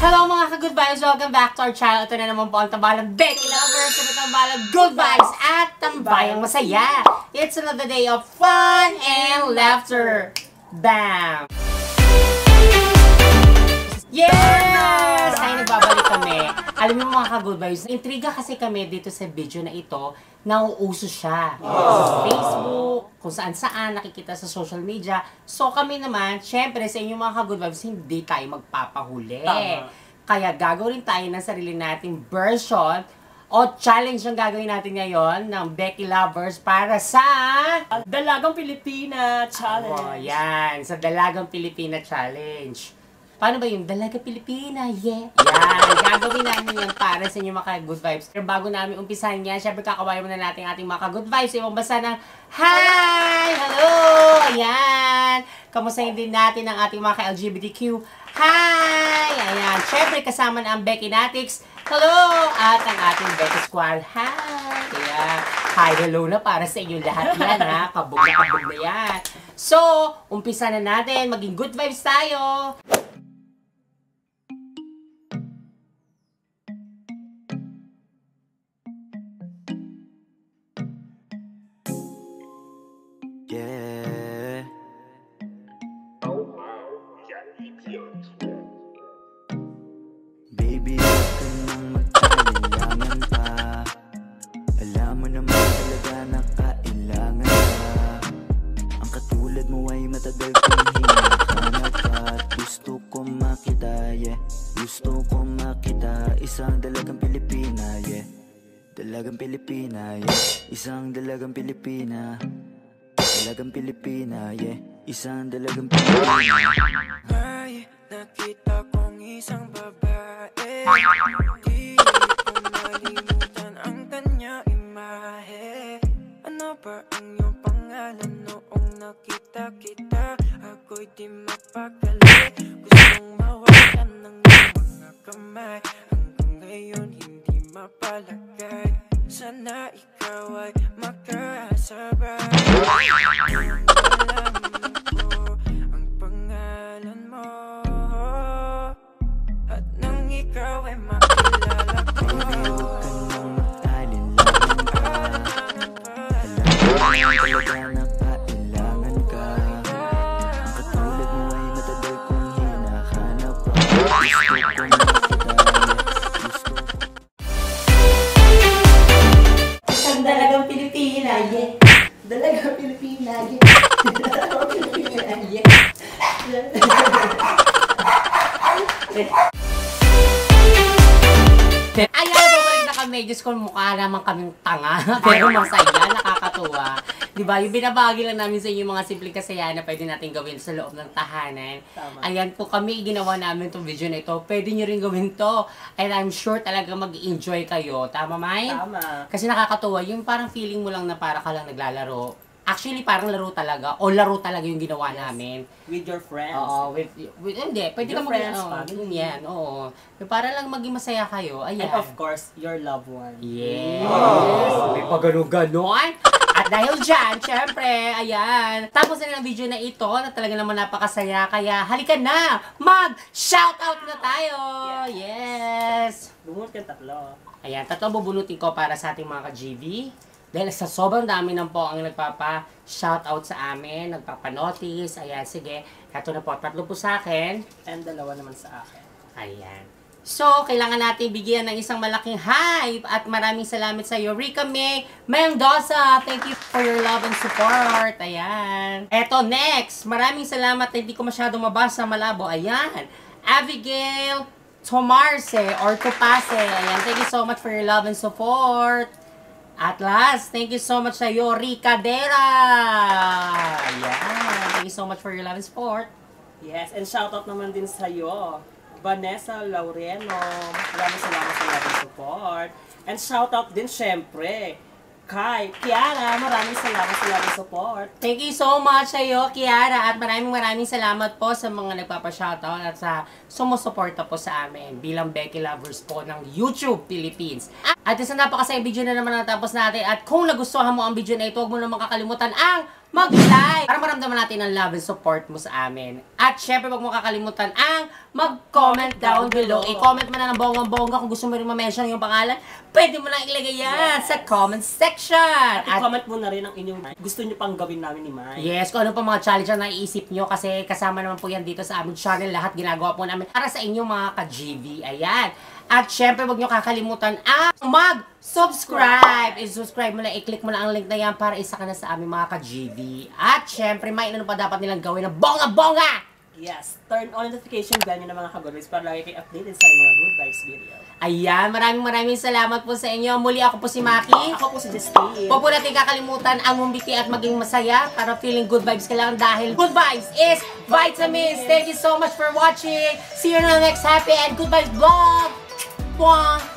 Hello mga ka-good vibes! Welcome back to our channel. Ito na naman po ang tambalang Becky Lovers. Ito tambalang good vibes at tambayang masaya. It's another day of fun and laughter. Bam! Yes! Ay, nagbabalik kami. Alam mo mga ka-good vibes, intriga kasi kami dito sa video na ito, nauuso siya. Sa Facebook, kung saan-saan, nakikita sa social media. So kami naman, syempre sa inyong mga ka-good vibes, hindi tayo magpapahuli. Tama. Kaya gagawin tayo ng sarili nating version o challenge ang gagawin natin ngayon ng Becky Lovers para sa Dalagang Pilipina Challenge. Oh, yan. Sa Dalagang Pilipina Challenge. Paano ba yung Dalaga Pilipina? Yeah. Yan. Gagawin namin yan para sa inyo mga good vibes. Pero bago namin umpisahan yan, syempre kakawayan muna natin ating mga good vibes. Ibang basa ng hi! Hello! Ayan. Kamustahin din natin ang ating mga LGBTQ. Hi! Ayan. Syempre kasama na ang Becky Natics. Hello! At ang ating Becky Squad. Hi! Ayan. Hi, hello na para sa inyo lahat yan ha. Kabog na yan. So, umpisa na natin. Maging good vibes tayo. Yeah. Baby, huwag ka nang magkailangan pa. Alam mo naman talaga na kailangan ka. Ang katulad mo ay matagal kong hinahanap at gusto ko makita, yeah. Gusto ko makita isang dalagang Pilipina, yeah. Dalagang Pilipina, yeah. Isang dalagang Pilipina. Dalagang Pilipina, yeah. Isang dalagang Pilipina. May nakita kong isang babae, di ko malimutan ang kanya imahe. Ano ba ang iyong pangalan noong nakita kita? Ako'y di mapakali, gustong mawakan ng iyong mga kamay. Hanggang ngayon hindi mapalagay, sana ikaw ay makasabay. Alam ko ang pangalan mo, at nang ikaw ay makilala ko. Baby, huwag ka nang mag-alinlangan pa. Alam mo talaga na kailangan ka. Ang katulad mo ay matagal kong hinahanap pa. Gusto ko makita, gusto ko. Isang Dalagang Pilipina, yeah. Dalagang Pilipina, yeah. Dalagang Pilipina, yeah. Ayan, bumalik na kami. Diyos ko, mukha naman kaming tanga. Pero masaya, nakakatuwa. Diba? Yung binabagi lang namin sa inyo mga simpleng kasayahan na pwede natin gawin sa loob ng tahanan. Tama. Ayan, kung kami ginawa namin itong video na ito, pwede nyo rin gawin to. And I'm sure talaga mag-enjoy kayo. Tama, Mai? Tama. Kasi nakakatuwa, yung parang feeling mo lang na para ka lang naglalaro. Actually, parang laro talaga. O laro talaga yung ginawa namin. With your friends. Oo, with hindi, pwede Your ka friends, mag-ganyan, family. yan, oo. Para lang maging masaya kayo, ayan. And of course, your loved one. Yes! May pagano-ganon. At dahil dyan, syempre, ayan. Tapos na ng video na ito, na talaga naman napakasaya. Kaya halika na, mag-shoutout na tayo! Yes! Bumulot kang tatlo. Ayan, tatlo bubunutin ko para sa ating mga ka-GV. Dahil sa sobrang dami nang po ang nagpapa-shoutout sa amin, nagpapa-notice. Ayan, sige. Ito na po, tatlo po sa akin. And dalawa naman sa akin. Ayan. So, kailangan natin bigyan ng isang malaking hype at maraming salamat sa iyo, Rica May Mendoza. Thank you for your love and support. Ayan. Eto, next. Maraming salamat. Hindi ko masyadong mabasa, malabo. Ayan. Abigail Tomarse or Topase. Ayan. Thank you so much for your love and support. At last, thank you so much sa iyo, Rica Dera. Ayan. Thank you so much for your love and support. Yes, and shoutout naman din sa'yo, Vanessa Laureno. Maraming salamat sa love and support. And shoutout din syempre kay Kiara. Maraming salamat sa love and support. Thank you so much sa iyo, Kiara. At maraming salamat po sa mga nagpapa-shoutout at sa sumusuporta po sa amin bilang Becky Lovers po ng YouTube Philippines. At isang napakasayang video na naman natapos natin. At kung nagustuhan mo ang video na ito, huwag mo naman kakalimutan ang mag-like para maramdaman natin ang love and support mo sa amin. At syempre, wag mo kakalimutan ang mag-comment down below. I-comment mo na ng bonggang-bongga kung gusto mo rin ma-mention yung pangalan. Pwede mo lang ilagay yan sa comment section. At i-comment mo na rin ang inyong gusto nyo pang gawin namin ni Mai. Yes, kung ano pa mga challenge na naiisip nyo kasi kasama naman po yan dito sa aming channel. Lahat ginagawa po namin para sa inyong mga ka-GV. Ayan. At syempre, huwag nyo kakalimutan ang mag-subscribe. I-subscribe mo na, i-click mo na ang link na yan para isa ka na sa aming mga ka-GV. At syempre, may ano pa dapat nilang gawin na bonga-bonga! Yes, turn on notification bell nyo ng mga ka-good vibes para lagi kayo updated sa mga good vibes video. Ayan, maraming salamat po sa inyo. Muli ako po si Maki. Ako po si Justine. Huwag po natin kakalimutan ang umbiti at maging masaya para feeling good vibes ka lang dahil good vibes is vitamins. Thank you so much for watching. See you in the next happy and good vibes vlog. Mwah!